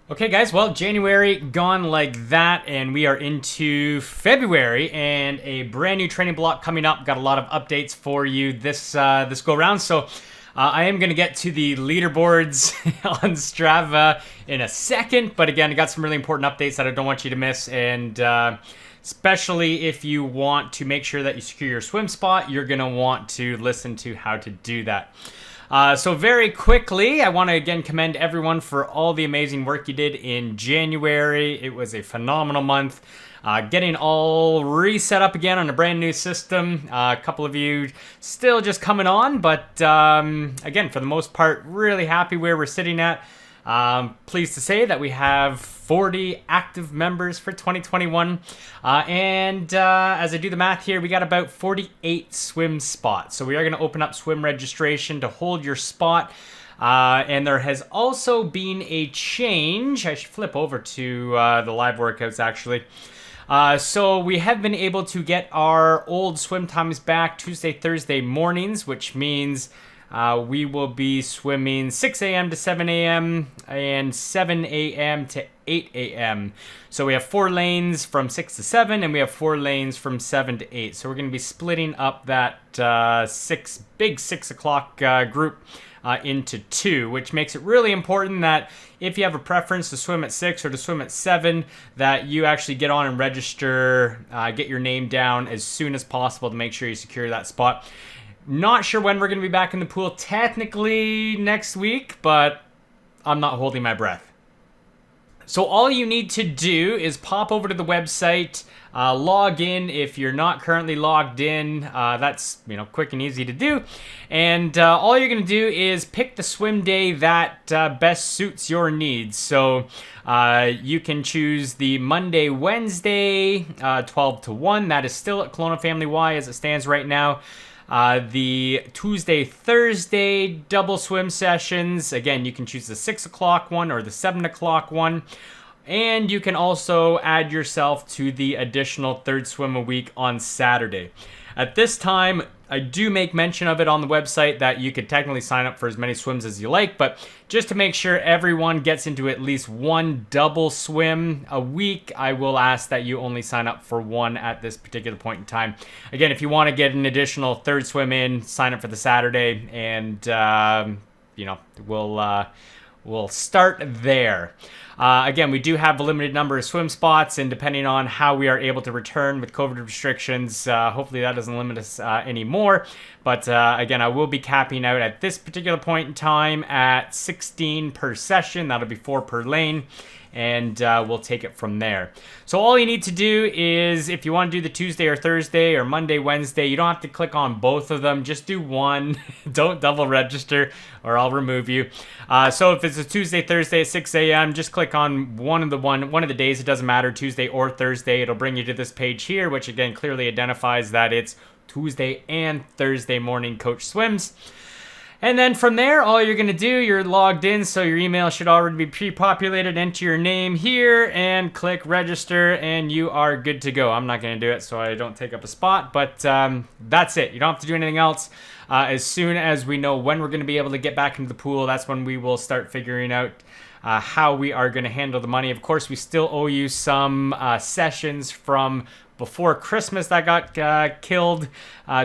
Okay, guys, well, January gone like that, and we are into February, and a brand new training block coming up. Got a lot of updates for you this go around. So I am going to get to the leaderboards on Strava in a second, but again, I got some really important updates that I don't want you to miss, and especially if you want to make sure that you secure your swim spot, you're going to want to listen to how to do that. So very quickly, I want to again commend everyone for all the amazing work you did in January. It was a phenomenal month. Getting all reset up again on a brand new system. A couple of you still just coming on, but again, for the most part, really happy where we're sitting at. Pleased to say that we have 40 active members for 2021. And as I do the math here, we got about 48 swim spots. So we are going to open up swim registration to hold your spot. And there has also been a change. I should flip over to the live workouts actually. So we have been able to get our old swim times back Tuesday, Thursday mornings, which means we will be swimming 6 a.m. to 7 a.m. and 7 a.m. to 8 a.m. So we have 4 lanes from 6 to 7, and we have 4 lanes from 7 to 8. So we're going to be splitting up that big 6 o'clock group into 2, which makes it really important that if you have a preference to swim at 6 or to swim at 7, that you actually get on and register, get your name down as soon as possible to make sure you secure that spot. Not sure when we're going to be back in the pool, technically next week, but I'm not holding my breath. So all you need to do is pop over to the website, log in if you're not currently logged in. That's quick and easy to do. And all you're going to do is pick the swim day that best suits your needs. So you can choose the Monday, Wednesday, 12 to 1. That is still at Kelowna Family Y as it stands right now. The Tuesday, Thursday double swim sessions. Again, you can choose the 6 o'clock one or the 7 o'clock one. And you can also add yourself to the additional third swim a week on Saturday. At this time, I do make mention of it on the website that you could technically sign up for as many swims as you like, but just to make sure everyone gets into at least one double swim a week, I will ask that you only sign up for one at this particular point in time. Again, if you want to get an additional third swim in, sign up for the Saturday, and we'll start there. Again, we do have a limited number of swim spots, and depending on how we are able to return with COVID restrictions, hopefully that doesn't limit us anymore. But again, I will be capping out at this particular point in time at 16 per session. That'll be 4 per lane. And we'll take it from there. So all you need to do is, if you want to do the Tuesday or Thursday or Monday, Wednesday, you don't have to click on both of them. Just do one. Don't double register or I'll remove you. So if it's a Tuesday, Thursday at 6 a.m., just click on one of the days. It doesn't matter, Tuesday or Thursday. It'll bring you to this page here, which again clearly identifies that it's Tuesday and Thursday morning coach swims. And then from there, all you're going to do, you're logged in, so your email should already be pre-populated. Enter your name here and click register, and you are good to go. I'm not going to do it so I don't take up a spot, but that's it. You don't have to do anything else. As soon as we know when we're going to be able to get back into the pool, that's when we will start figuring out how we are going to handle the money. Of course, we still owe you some sessions from before Christmas that got killed,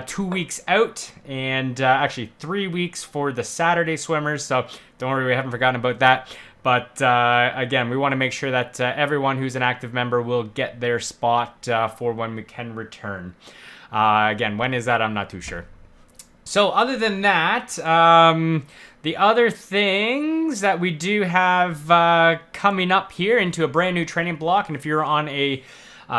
2 weeks out, and actually 3 weeks for the Saturday swimmers. So don't worry, we haven't forgotten about that. But again, we want to make sure that everyone who's an active member will get their spot for when we can return. Again, when is that? I'm not too sure. So other than that, the other things that we do have coming up here into a brand new training block, and if you're on a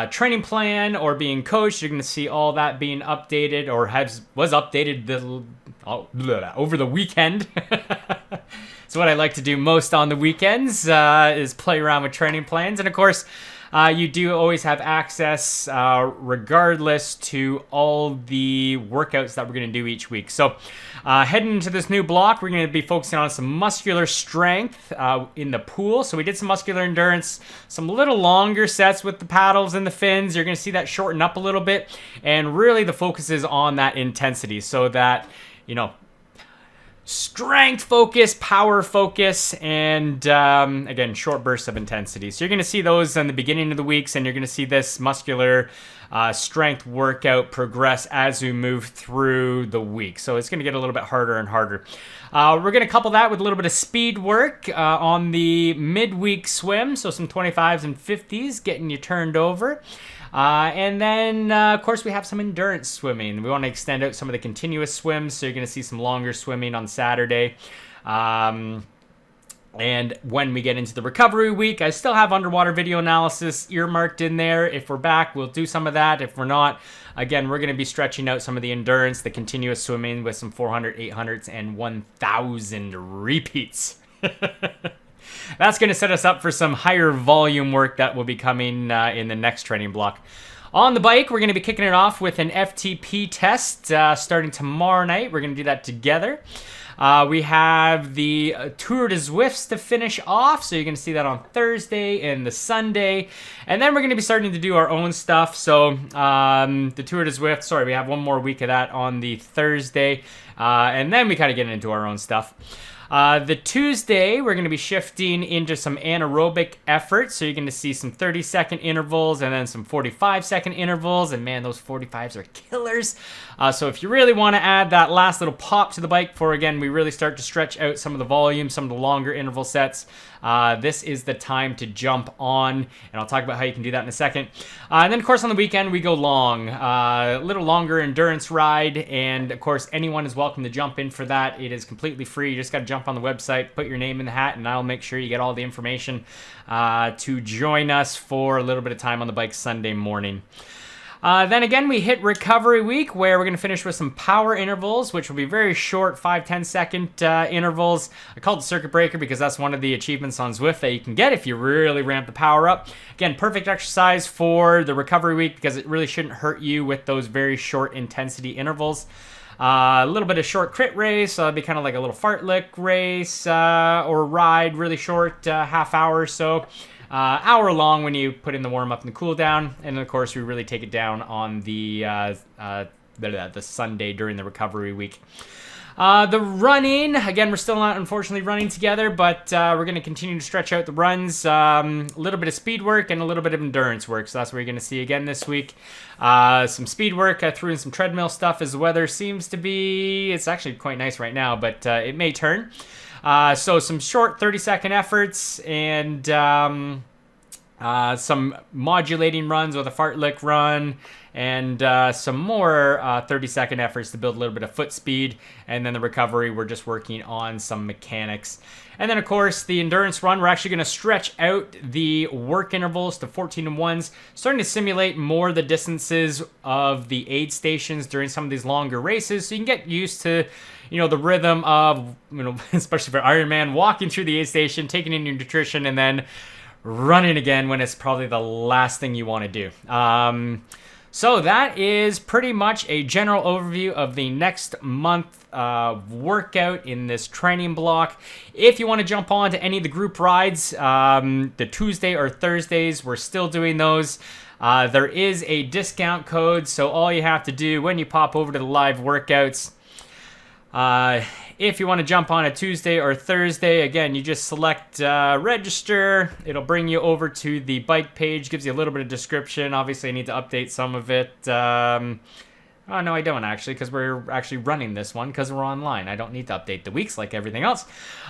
training plan or being coached, you're going to see all that being updated or was updated over the weekend. So what I like to do most on the weekends is play around with training plans. And of course, you do always have access regardless to all the workouts that we're going to do each week. So heading into this new block, we're going to be focusing on some muscular strength in the pool. So we did some muscular endurance, some little longer sets with the paddles and the fins. You're going to see that shorten up a little bit. And really the focus is on that intensity so that, strength focus, power focus, and again, short bursts of intensity. So you're going to see those in the beginning of the weeks, and you're going to see this muscular strength workout progress as we move through the week. So it's going to get a little bit harder and harder. We're going to couple that with a little bit of speed work on the midweek swim. So some 25s and 50s getting you turned over. And then, of course, we have some endurance swimming. We want to extend out some of the continuous swims, so you're going to see some longer swimming on Saturday. And when we get into the recovery week, I still have underwater video analysis earmarked in there. If we're back, we'll do some of that. If we're not, again, we're going to be stretching out some of the endurance, the continuous swimming with some 400, 800s, and 1,000 repeats. That's going to set us up for some higher volume work that will be coming in the next training block. On the bike, we're going to be kicking it off with an FTP test starting tomorrow night. We're going to do that together. We have the Tour de Zwifts to finish off, so you're going to see that on Thursday and the Sunday. And then we're going to be starting to do our own stuff. So the Tour de Zwift, sorry, we have one more week of that on the Thursday. And then we kind of get into our own stuff. The Tuesday, we're going to be shifting into some anaerobic efforts. So you're going to see some 30-second intervals and then some 45-second intervals. And man, those 45s are killers. So if you really want to add that last little pop to the bike for, again, we really start to stretch out some of the volume, some of the longer interval sets, this is the time to jump on. And I'll talk about how you can do that in a second. And then, of course, on the weekend, we go long. A little longer endurance ride. And, of course, anyone is welcome to jump in for that. It is completely free. You just got to jump on the website, put your name in the hat, and I'll make sure you get all the information to join us for a little bit of time on the bike Sunday morning. Then again, we hit recovery week where we're going to finish with some power intervals, which will be very short, 5-10 second intervals. I called it circuit breaker because that's one of the achievements on Zwift that you can get if you really ramp the power up. Again, perfect exercise for the recovery week because it really shouldn't hurt you with those very short intensity intervals. A little bit of short crit race, so it'd be kind of like a little fartlek race or ride, really short, half hour or so. Hour long when you put in the warm-up and the cool-down. And, of course, we really take it down on the Sunday during the recovery week. The running, again, we're still not, unfortunately, running together, but we're going to continue to stretch out the runs. A little bit of speed work and a little bit of endurance work, so that's what you're going to see again this week. Some speed work. I threw in some treadmill stuff as the weather seems to be. It's actually quite nice right now, but it may turn. So some short 30-second efforts and some modulating runs with a fartlek run and some more 30-second efforts to build a little bit of foot speed. And then the recovery, we're just working on some mechanics. And then, of course, the endurance run, we're actually going to stretch out the work intervals to 14 and 1s, starting to simulate more the distances of the aid stations during some of these longer races. So you can get used to, the rhythm of, especially for Ironman, walking through the aid station, taking in your nutrition, and then running again when it's probably the last thing you want to do. So that is pretty much a general overview of the next month workout in this training block. If you want to jump on to any of the group rides, the Tuesday or Thursdays, we're still doing those. There is a discount code, so all you have to do when you pop over to the live workouts, if you want to jump on a Tuesday or Thursday, again, you just select register. It'll bring you over to the bike page, gives you a little bit of description. Obviously, I need to update some of it. Oh, no, I don't actually, because we're actually running this one because we're online. I don't need to update the weeks like everything else.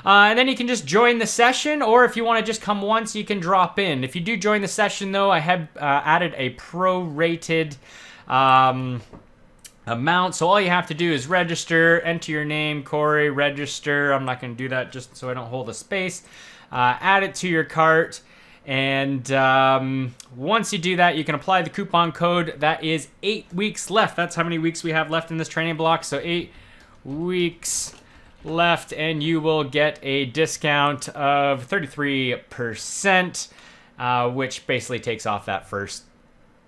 And then you can just join the session, or if you want to just come once, you can drop in. If you do join the session, though, I have added a prorated amount. So all you have to do is register, enter your name, Corey, register. I'm not going to do that just so I don't hold a space. Add it to your cart. And once you do that, you can apply the coupon code. That is 8 weeks left. That's how many weeks we have left in this training block. So 8 weeks left, and you will get a discount of 33%, which basically takes off that first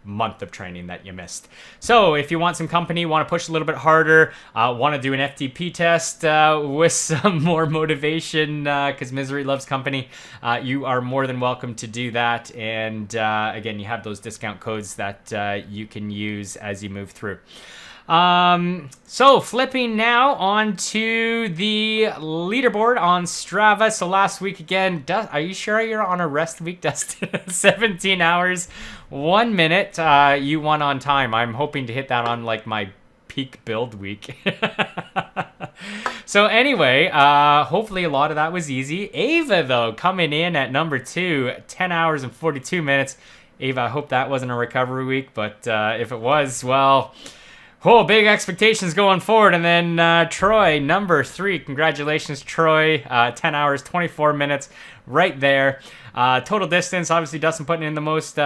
month of training that you missed. So if you want some company, want to push a little bit harder, want to do an FTP test with some more motivation, because misery loves company, you are more than welcome to do that. And again, you have those discount codes that you can use as you move through. So flipping now onto the leaderboard on Strava. So last week again, are you sure you're on a rest week, Dustin? 17 hours, 1 minute. You won on time. I'm hoping to hit that on like my peak build week. So anyway, hopefully a lot of that was easy. Ava, though, coming in at number 2, 10 hours and 42 minutes. Ava, I hope that wasn't a recovery week, but if it was, well, big expectations going forward. And then Troy, number 3. Congratulations, Troy. 10 hours, 24 minutes, right there. Total distance, obviously Dustin putting in the most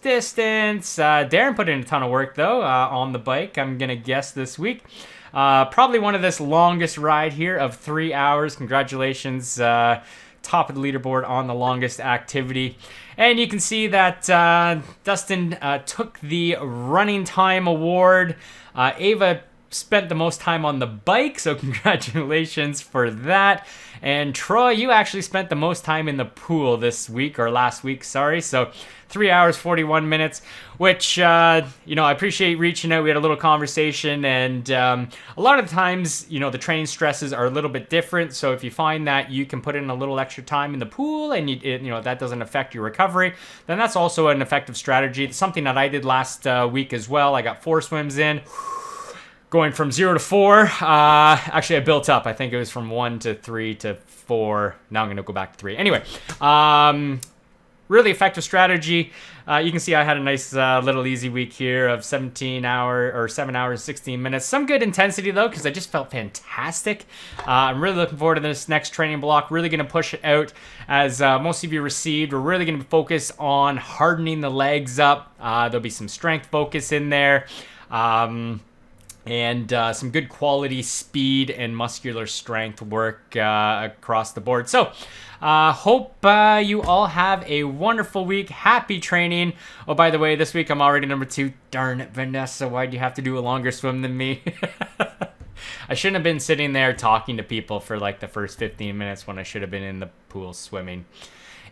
distance. Darren put in a ton of work, though, on the bike, I'm going to guess, this week. Probably one of this longest ride here of 3 hours. Congratulations. Top of the leaderboard on the longest activity. And you can see that Dustin took the running time award. Ava spent the most time on the bike, so congratulations for that. And Troy, you actually spent the most time in the pool this week, or last week, sorry. So 3 hours, 41 minutes, which, I appreciate reaching out. We had a little conversation, and a lot of the times, the training stresses are a little bit different. So if you find that you can put in a little extra time in the pool and that doesn't affect your recovery, then that's also an effective strategy. It's something that I did last week as well. I got 4 swims in. Going from 0 to 4. Actually, I built up. I think it was from 1 to 3 to 4. Now I'm going to go back to 3. Anyway, really effective strategy. You can see I had a nice little easy week here of 7 hours, 16 minutes. Some good intensity, though, because I just felt fantastic. I'm really looking forward to this next training block. Really going to push it out as most of you received. We're really going to focus on hardening the legs up. There'll be some strength focus in there. And some good quality speed and muscular strength work across the board. So, hope you all have a wonderful week. Happy training. Oh, by the way, this week I'm already number 2. Darn it, Vanessa, why'd you have to do a longer swim than me? I shouldn't have been sitting there talking to people for like the first 15 minutes when I should have been in the pool swimming.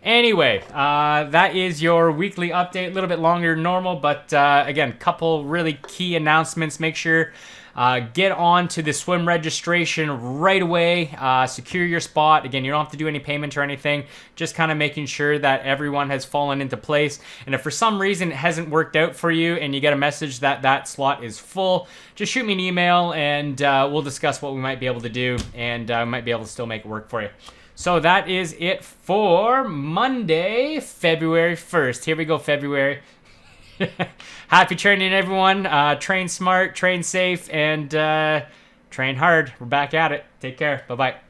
Anyway, that is your weekly update. A little bit longer than normal, but again, couple really key announcements. Make sure get on to the swim registration right away. Secure your spot. Again, you don't have to do any payment or anything. Just kind of making sure that everyone has fallen into place. And if for some reason it hasn't worked out for you and you get a message that that slot is full, just shoot me an email and we'll discuss what we might be able to do, and I might be able to still make it work for you. So that is it for Monday, February 1st. Here we go, February. Happy training, everyone. Train smart, train safe, and train hard. We're back at it. Take care. Bye-bye.